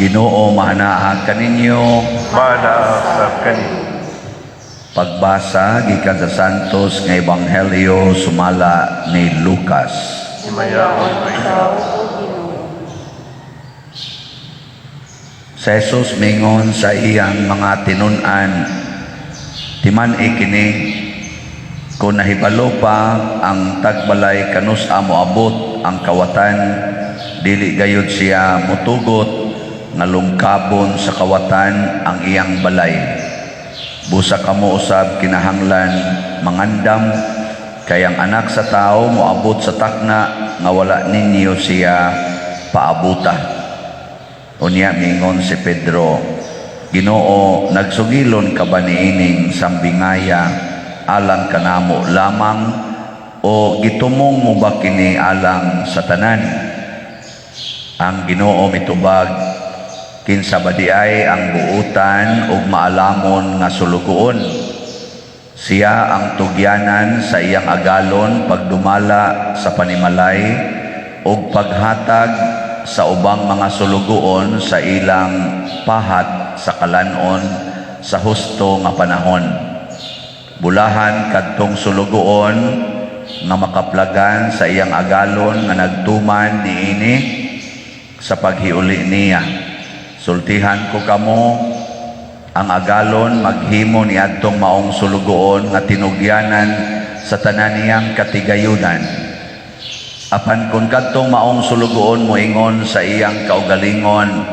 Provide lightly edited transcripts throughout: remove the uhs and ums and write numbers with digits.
Ginoo mahanaag kaninyo. Manaasab kaninyo. Pagbasa gikan sa Santos nga Ebanghelyo sumala ni Lucas. Himayaon mo ikaw, O Ginoo. Sa Jesus mingon sa iyang mga tinun-an, timan ikini, kung nahibalo pa ang tagbalay kanus amo abot ang kawatan, dili gayud siya mutugot nga lungkabon sa kawatan ang iyang balay. Busa kamo usab kinahanglan mangandam, kay ang anak sa tao moabot sa takna nga wala ninyo siya paabuta. Unya mingon si Pedro, Ginoo, nagsugilon ka ba niining sambingaya alang kanamo lamang, o gitumong mo ba kini alang sa tanan? Ang Ginoo mitubag, kinsa ba di ay ang buutan ug maalamon nga sulugoon. Siya ang tugyanan sa iyang agalon pagdumala sa panimalay ug paghatag sa ubang mga sulugoon sa ilang pahat sa kalanon sa husto nga panahon. Bulahan kadtong sulugoon nga makaplagan sa iyang agalon nga nagtuman niini sa paghiuli niya. Sultihan ko kamo, ang agalon maghimo niadtong maong sulugoon nga tinugyanan sa tanan niyang katigayunan. Apan kung kadtong maong sulugoon moingon sa iyang kaugalingon,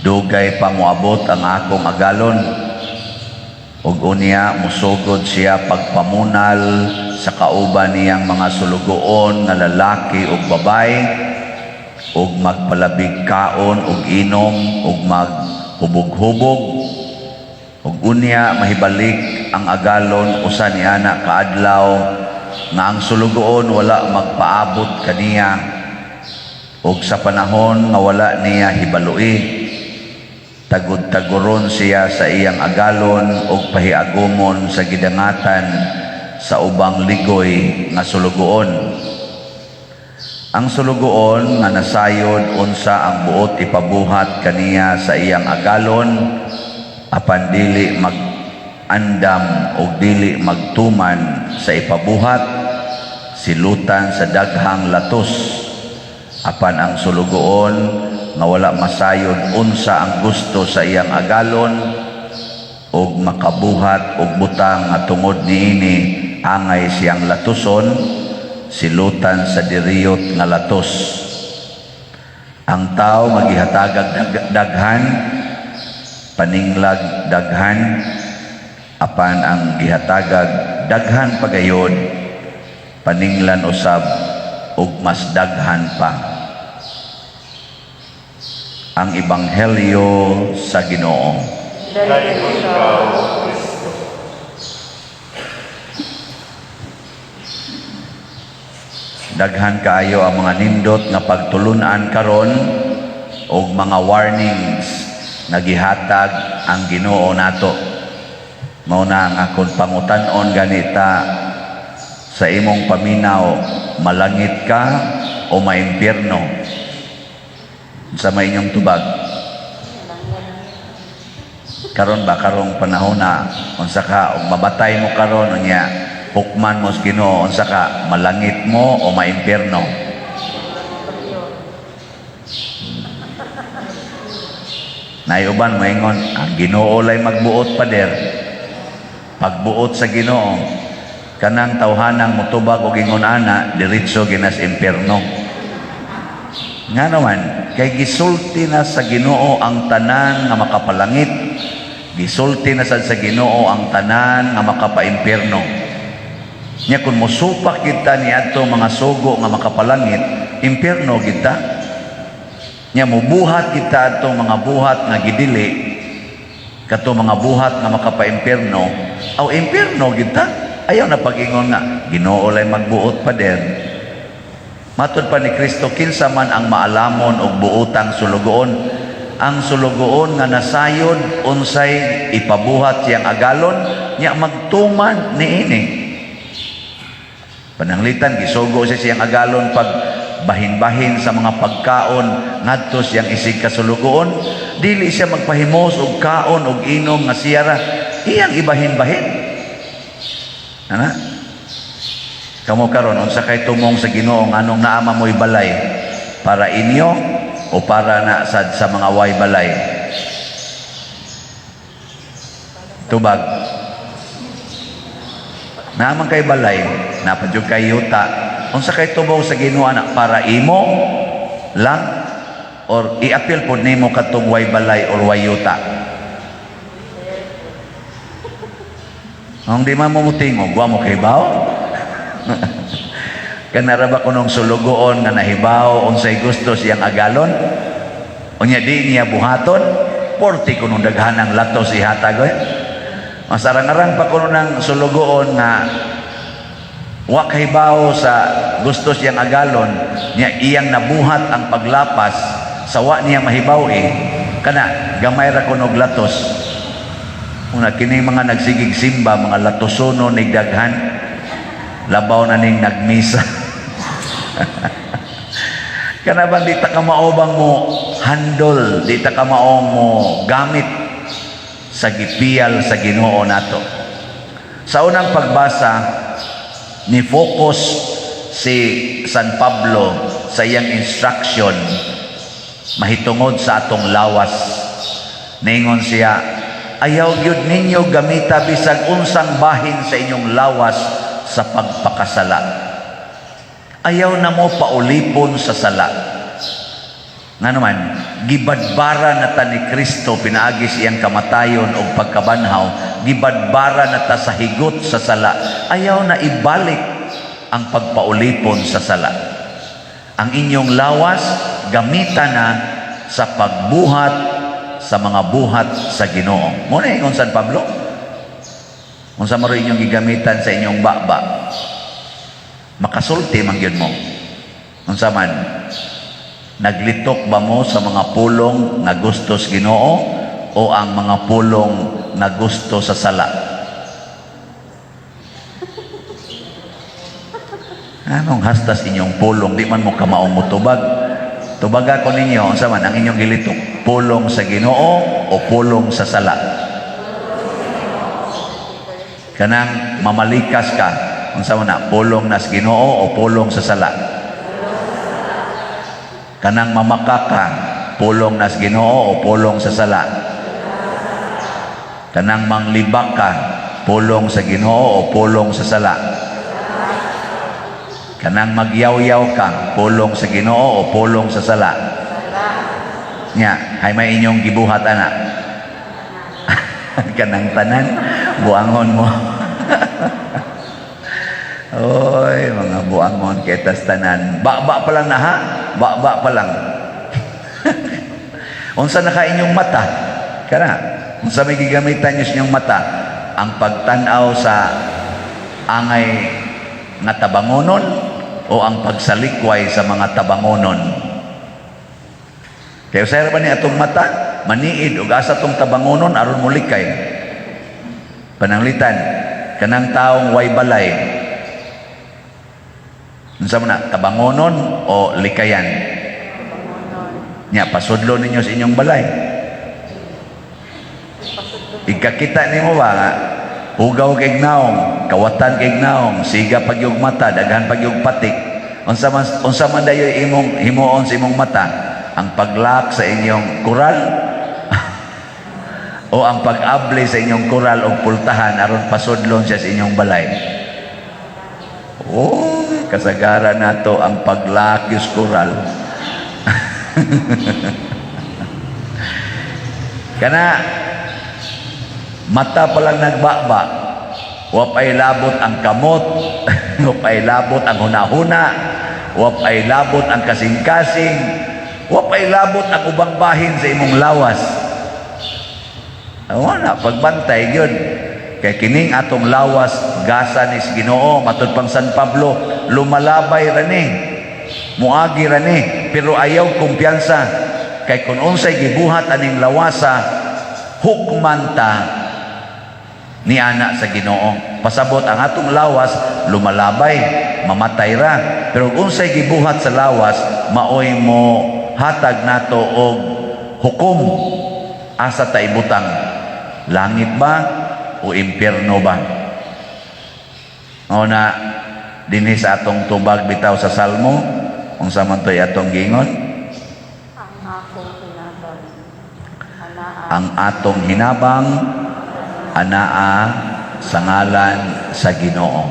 dugay pa moabot ang akong agalon, ug unya musugod siya pagpamunal sa kauban niyang mga sulugoon nga lalaki ug babae, ug magpalabig kaon ug inom ug maghubog-hubog, ug unya mahibalik ang agalon usa niana kaadlaw nga ang sulugoon wala magpaabot kaniya, ug sa panahon nga wala niya hibalui, tagud-taguron siya sa iyang agalon ug pahiagumon sa gidangatan sa ubang ligoy nga sulugoon. Ang sulugoon nga nasayod unsa ang buot ipabuhat kaniya sa iyang agalon, apan dili andam o dili magtuman sa ipabuhat, silutan sa daghang latos. Apan ang sulugoon nga wala masayod unsa ang gusto sa iyang agalon ug makabuhat og butang nga tungod niini angay siyang latuson, silutan sa diriyot nga latos. Ang tao magihatagag daghan, paninglag daghan, apan ang gihatagag daghan pagayon, paninglan usab ug mas daghan pa. Ang Ebanghelyo sa Ginoo. Dayon ikaw, Kristo. Daghan kaayo ang mga nindot nga pagtulunan karon ug mga warnings nga gihatag ang Ginoo nato. Mao na nga kung pangutan-on ganita sa imong paminaw, malangit ka o maimpyerno? Sa may inyong tubag. Karon ba karong panahon na unsa ka og mabatay mo karon unya hukman mo sa Ginoo, unsa ka, malangit mo o maimpyerno? Nayuban moingon ang Ginoo lay magbuot pader. Pagbuot sa Ginoo, kanang tawhanang mutubag og ingon ana diretso ginas impierno. Nga naman, kay gisulti na sa Ginoo ang tanan nga makapalangit, gisulti na sa Ginoo ang tanan nga makapaimpierno. Nya kung mosupak kita niadto mga sugo nga makapalangit, impierno kita. Nya mubuhat kita atong mga buhat nga gidili, kato mga buhat nga makapaimpierno, aw impierno kita. Ayaw na pag-ingon nga Ginoo lay magbuot pader. Matud pa ni Kristo, kinsa man ang maalamon og buotang sulugoon, ang sulugoon nga nasayod unsay ipabuhat siyang agalon, nya magtuman niini. Pananglitan gisugo siya siyang agalon pagbahin-bahin sa mga pagkaon ngadto siyang isig kasulugoon, dili siya magpahimos og kaon og inom nga siya ra iyang ibahin-bahin. Ana? Kamo karon unsa kay tumong sa Ginoo anong naama mo'y balay para inyo o para na sa mga way balay? Tubag. Naman kay balay, napadyo kay yuta. Unsa kay tubaw sa Ginoo anak para imo lang or i-appeal pod nimo katong way balay or way yuta? Ang di man mo mutingog, wa mo kay bao? Kanara ba kunong sulugoon nga nahibaw unsay gusto siyang agalon? Unya di niya buhaton, 40 kunong daghanang latos ihatag eh. Masarang-arang pa kuno ng sulugoon nga wa kahibaw sa gusto siyang agalon, niya iyang nabuhat ang paglapas sa wa niya mahibaw kana gamay ra kunog latos. Una kining mga nagsigig simba, mga latosono ni daghan, labaw na ning nagmisa. Kana ba di ta ka maobang mo handle, di ta ka maong mo gamit sa gipiyal sa Ginoo nato. Sa unang pagbasa ni focus si San Pablo sa iyang instruction mahitungod sa atong lawas. Ningon siya, ayaw gyud ninyo gamita bisag unsang bahin sa inyong lawas sa pagpakasala. Ayaw na mo paulipon sa sala. Nga naman, gibadbara na ta ni Kristo pinaagis iyang kamatayon o pagkabanhaw, gibadbara na ta sa higot sa sala. Ayaw na ibalik ang pagpaulipon sa sala. Ang inyong lawas, gamitan na sa pagbuhat sa mga buhat sa Ginoo. Muna ingon San Pablo, kung sa maro inyong gigamitan sa inyong baba, makasulti man yun mo. Kung sa man, naglitok ba mo sa mga pulong na gusto sa Ginoo o ang mga pulong na gusto sa sala? Anong hastas inyong pulong? Di man mo kamaong mutubag. Tubaga ko ninyo, sa man, ang inyong gilitok, pulong sa Ginoo o pulong sa sala? Kanang mamalikas ka, kung sa man na, pulong na sa Ginoo o pulong sa sala? Kanang mamakaka, pulong na sa Ginoo o pulong sa sala? Kanang manglibak ka, pulong sa Ginoo o pulong sa sala? Kanang magyaw-yaw ka, pulong sa Ginoo o pulong sa sala? Nya, hay may inyong gibuhat ana. Kanang tanan, buangon mo. Oy, mga buangon ketas tanan. Ba pa lang na ha? Ba pa lang. Unsa na ka inyong mata? Kana, unsa may gigamitan niyo sa inyong mata? Ang pagtanaw sa angay nga tabangonon o ang pagsalikway sa mga tabangonon? Kaya sa ba ni atong mata, maniid ug asa tong tabangonon aron mulikay. Pananglitan, kanang taong way balay. Unsa man na, tabangonon o likayan? Nya pasudlo ninyo sa inyong balay. Ikakita nimo ba nga hugaw kay naong, kawatan kay naong, siga pagyug mata, daghan pagyug patik. Unsa man dayoy imong himuon sa imong mata? Ang paglak sa inyong kural o ang pag-abli sa inyong kural o pultahan aron pasudlon siya sa inyong balay? Oh, kasagaran nato ang paglakis kural. Kana mata pa lang nagbaba, wapay labot ang kamot, wapay labot ang hunahuna, wapay labot ang kasing-kasing, wapay labot ang ubang bahin sa imong lawas. Wala, pagbantay yun. Kay kining atong lawas, gasa ni Ginoo, matud pang San Pablo, lumalabay rani, muagi rani, pero ayaw kumpiyansa. Kay kung unsay gibuhat aning lawasa, hukman ta, ni ana sa Ginoo. Pasabot ang atong lawas lumalabay, mamatay ra. Pero kung unsay gibuhat sa lawas, maoy mo hatag nato og hukom. Asa ta ibutang? Langit ba o impyerno ba? O na dinhi sa atong tubag bitaw sa Salmo, unsa man toy atong gingon? Ang akong hinabang. Anaa. Ang atong hinabang anaa sa ngalan sa Ginoo.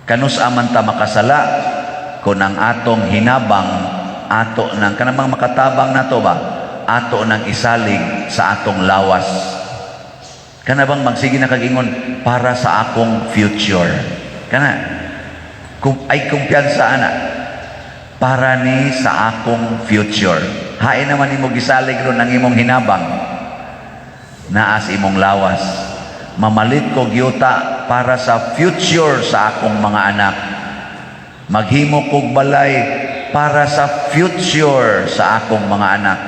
Kanus aman ta makasala kung ang atong hinabang ato nang kanamang makatabang nato ba ato nang isalig sa atong lawas. Kana bang magsige na kagingon para sa akong future. Kana kung ay kumpiyansa ana para ni sa akong future. Hain naman imo gisalig ron ang imong hinabang naas imong lawas. Mamalit ko gyuta para sa future sa akong mga anak. Maghimo kog balay para sa future sa akong mga anak.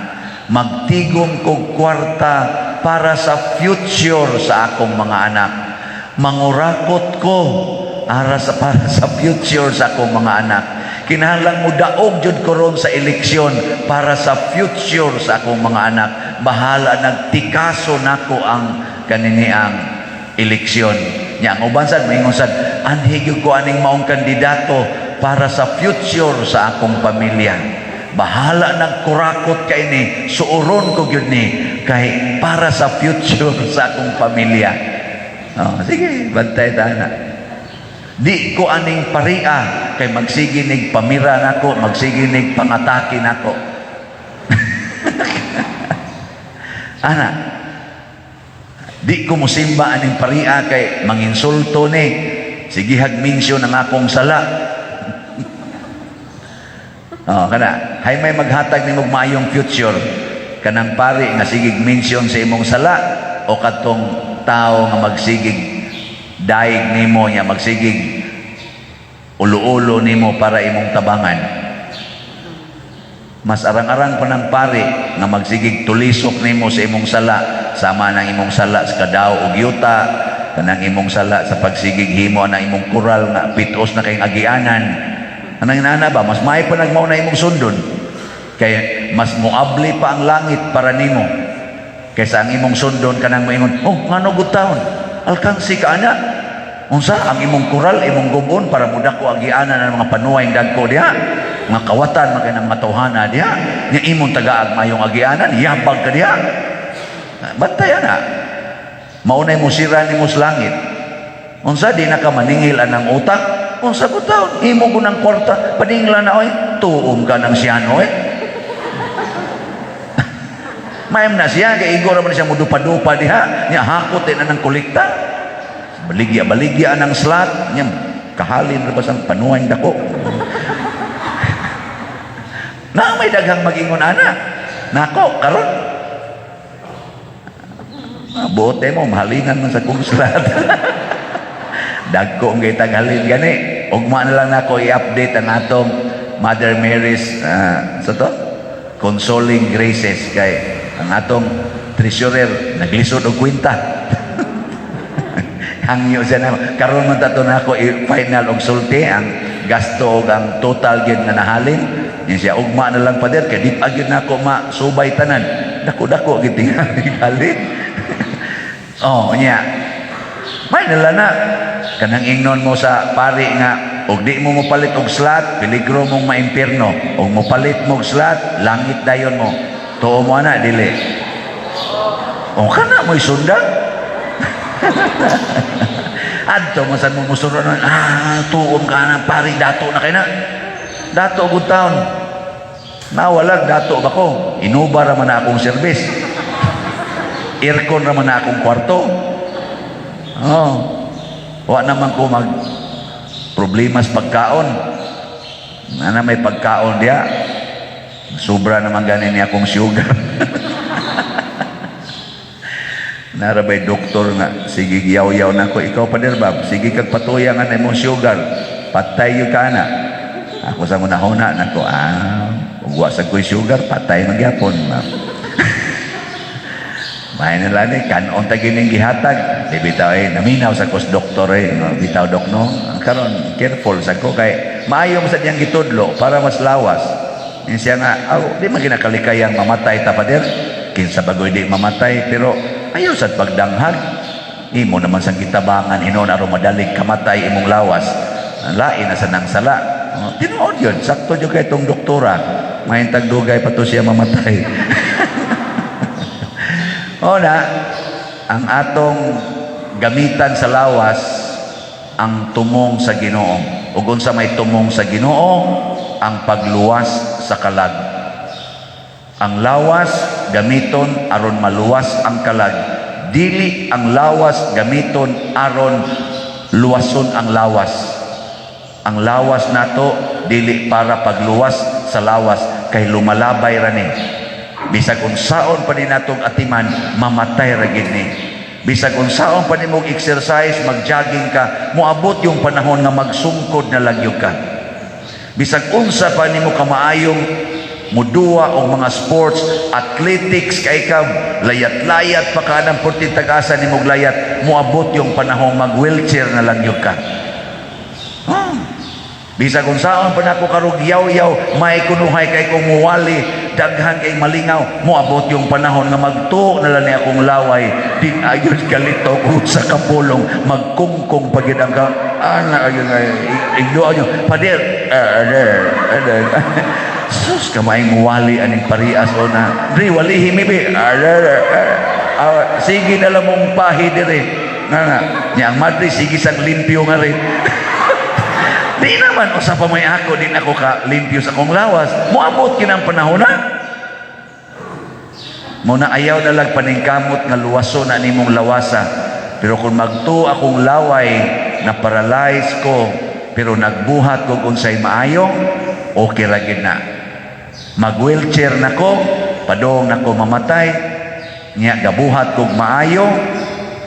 Magtigom kog kwarta para sa future sa akong mga anak. Mangurakot ko para sa future sa akong mga anak. Kinahanglan mo daog jud ko ron sa eleksyon para sa future sa akong mga anak. Bahala nagtikaso nako ang kaniniang eleksyon. Nya ang uban sad moingon sad anhi gyud ko aning maong kandidato para sa future sa akong pamilya. Bahala nagkurakot kay ni suuron ko gyud ni kay para sa future sa akong pamilya. Oh, sige, bantay ta na. Di ko aning paria kay magsiginig pamira nako, magsiginig pangatake nako. Ana, di ko musimba aning paria kay manginsulto ni. Sige hagminsyon ang akong sala. Oh, kana, hay may maghatag nimo maayong future. Kanang pari nga sigig mention sa imong sala o katong tao nga magsigig daig nimo nya magsigig ulo-ulo nimo para imong tabangan. Mas arang-arang pa ng pari nga magsigig tulisok nimo sa imong sala sama ng imong sala sa kadaw ug yuta kanang imong sala sa pagsigig himo na imong kural nga pitos na kayong agianan. Anang inana ba mas may pa nagmao na imong sundon kay mas muabli pa ang langit para nimo kaysa ang imong sundon kanang moingon oh ngano gud taon alkansi ka ana unsa ang imong kural imong gubon para mudako agianan ng mga panuway dagko diha nga kawatan man kanang matuhana diha nya imong tagaag mayong agianan yabag ka diha bantay ana maunay mo sira nimo sa langit unsa di na ka maningil anang utak unsa ko taon imo ko ng kwarta paningla na oy tuom ka ng siyano mayam na siya kay igor man siya mudupa-dupa diha nya hakot din ng kolekta baligya ng slot nya kahalin ra basang panuway dako na may daghang magingon ana nako karon bote mo mahalingan man sa kong slot dagko ang kitang halin gani ugma na lang nako i-update ang atong Mother Mary's sa to Consoling Graces kay ang atong treasurer naglisod og kwenta hangyo siya na karon man tato nako final og sulti ang gasto og ang total gyud nga nahalin nya siya ugma na lang pader kay di pa gyud nako masubay tanan dako-dako gyud halin oh nya may nalana kanang ingnon mo sa pari nga og di mo mopalit og slot peligro mong maimpierno og mopalit mo og slot langit dayon mo tuo mo ana dili o kana mo'y sunda adto mo sa mo musuron tuom ka na pari dato na kay na dato gud taon nawalag dato ba ko inuba ra man na akong service aircon ra man na akong kwarto oh wa naman ko mag problema sa pagkaon na may pagkaon diya sobra naman ganin niya akong sugar narabay doktor nga sige yaw-yaw na ko ikaw pader bab sige kag patuya nga na imong sugar patay yung ka na ako sa munahuna na ko ugwa sa ko'y sugar patay magyapon May nila ni kanon ta gining gihatag. Di bitaw naminaw sa kos doktor no? Bitaw dok no. Ang karon careful sa ko kay maayo mo sa diyang gitudlo para mas lawas. Yung siya nga, di man kinakalikayang mamatay tapader. Kinsa bagoy di mamatay pero ayaw sa pagdanghag. Imo naman sa gitabangan hinon aron madalig kamatay imong lawas. Lain na sa nang sala. Tinuod yun. Sakto yun kay itong doktora. May tagdugay pa to siya mamatay. O na, ang atong gamitan sa lawas, ang tumong sa Ginoo. Ug unsa may tumong sa Ginoo, ang pagluwas sa kalag. Ang lawas gamiton aron maluwas ang kalag. Dili ang lawas gamiton aron luwason ang lawas. Ang lawas nato dili para pagluwas sa lawas kay lumalabay ra ni. Bisag unsaon pa ni natong atiman, mamatay ra gid ni. Bisag unsaon pa nimong exercise, mag-jogging ka, moabot yung panahon nga magsungkod na lagyo ka. Bisag unsa pa nimo kamaayong muduwa o mga sports, athletics kay ka, layat-layat pa ka ng purti tagasa nimong layat, moabot yung panahon mag-wheelchair na lagyo ka. Bisag unsaon pa nako karug yaw-yaw, may kunuhay kay kong muwali, daghan kay malingaw, moabot yung panahon nga magtuo na lang ni akong laway, di ayon kalito ko sa kapulong, magkungkong pagid ang ana ayon igduan nyo, pader, sus kamay muwali aning parias o na, di wali himibi, sige na lang mong pahi dire, niyang madri, sige sang limpyo nga rin. Di naman, usa pa may ako, din ako ka limpyo sa kong lawas. Muabot kinang panahon na. Muna ayaw na lang paningkamot nga luwaso na nimong lawasa. Pero kung magtuo akong laway, na paralyze ko, pero nagbuhat kung unsay maayo, okay ra gid na. Mag-wheelchair na ko, padong na ko mamatay, niya gabuhat kong maayo,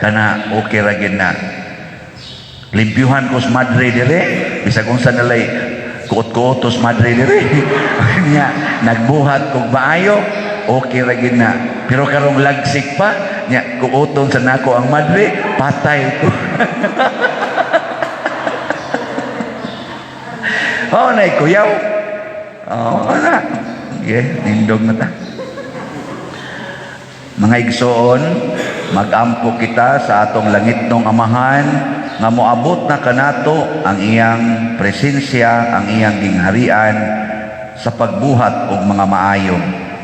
kana okay ra gid na. Limpyuhan ko sa madre dire, bisag kung sa nalay kuot-kuotos madre dire. Nya nagbuhat kog maayo, okay ra gid na. Pero karong lagsik pa, nya kuoton sa nako ang madre, patay ko. Oh, nay kuyaw. Oh, ana. Yeah, nindog na ta. Mga igsoon, magampo kita sa atong langitnong amahan nga moabot na kanato ang iyang presensya, ang iyang gingharian sa pagbuhat og mga maayo.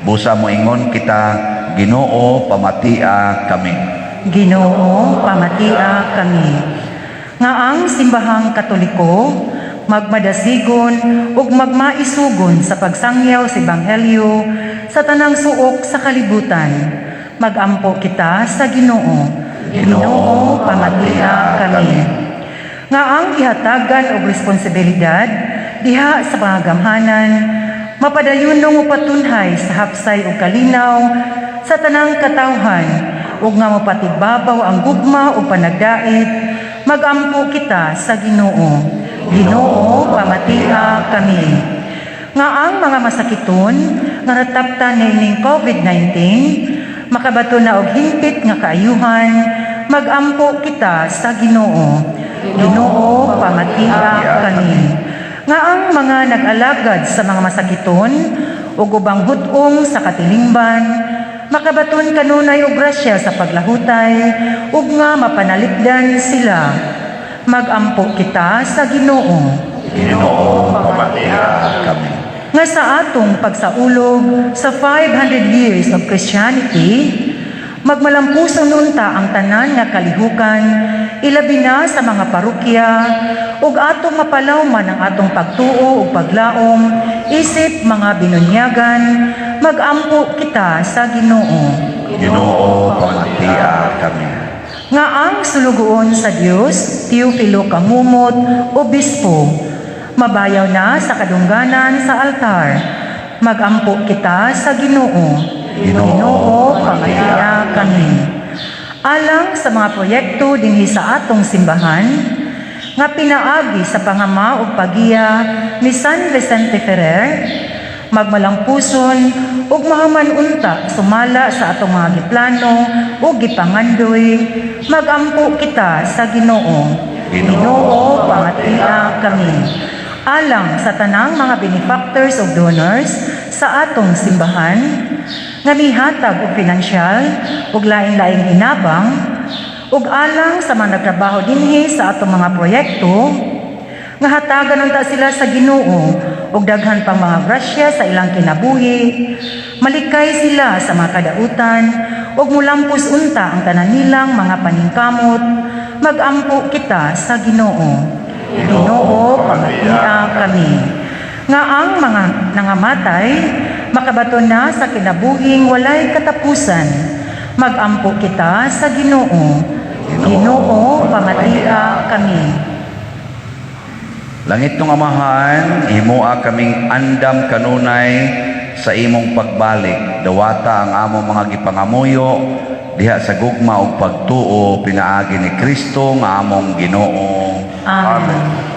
Busa mo ingon kita, Ginoo, pamatia kami. Ginoo, pamatia kami. Nga ang simbahang Katoliko magmadasigon ug magmaisugon sa pagsangyaw sa Ebanghelyo sa tanang suok sa kalibutan. Magampo kita sa Ginoo. Ginoo, pamatia kami. Nga ang ihatagan og responsibilidad diha sa mga gamhanan, mapadayunong upatunhay sa hapsay ug kalinaw sa tanang katawhan ug nga mapatigbabaw ang gugma ug panagdait, magampo kita sa Ginoo. Ginoo, pamatia kami. Nga ang mga masakiton nga nataptan niining COVID-19, makabato na og hingpit nga kaayuhan, magampo kita sa Ginoo. Ginoo, pamatia kami. Nga ang mga nag-alagad sa mga masakiton ug ubang hutong sa katilingban, makabaton kanunay og grasya sa paglahutay ug nga mapanalikdan sila. Magampo kita sa Ginoo. Ginoo, pamatia kami. Nga sa atong pagsaulog sa 500 years of Christianity, magmalampuson unta ang tanan nga kalihukan, ilabi na sa mga parokya, ug atong mapalawman ang atong pagtuo ug paglaom, isip mga binunyagan, magampo kita sa Ginoo. Ginoo, pamatia kami. Nga ang sulugoon sa Dios, Teofilo Kangumot, Obispo, mabayaw na sa kadungganan sa altar, magampo kita sa Ginoo. Ginoo, pamatia kami. Alang sa mga proyekto dinhi sa atong simbahan, nga pinaagi sa pangama ug pagiya ni San Vicente Ferrer, magmalangpuson, ug mahuman unta sumala sa atong mga giplano ug gipangandoy, magampo kita sa Ginoo. Ginoo, pamatia kami. Alang sa tanang mga benefactors ug donors sa atong simbahan, nga mihatag og pinansyal ug lain-laing hinabang, ug alang sa mga nagtrabaho dinhi sa atong mga proyekto, nga hatagan unta sila sa Ginoo ug daghan pang mga grasya sa ilang kinabuhi, malikay sila sa mga kadautan ug mulampos unta ang tanan nilang mga paningkamot, magampo kita sa Ginoo. Ginoo, pamatia kami. Nga ang mga nangamatay makabaton na sa kinabuhing walay katapusan, magampo kita sa Ginoo. Ginoo, pamatia kami. Langit ng Amahan, himoa kaming andam kanunay sa imong pagbalik. Dawata ang among mga gipangamuyo diha sa gugma ug pagtuo pinaagi ni Kristo nga among Ginoo. Amen.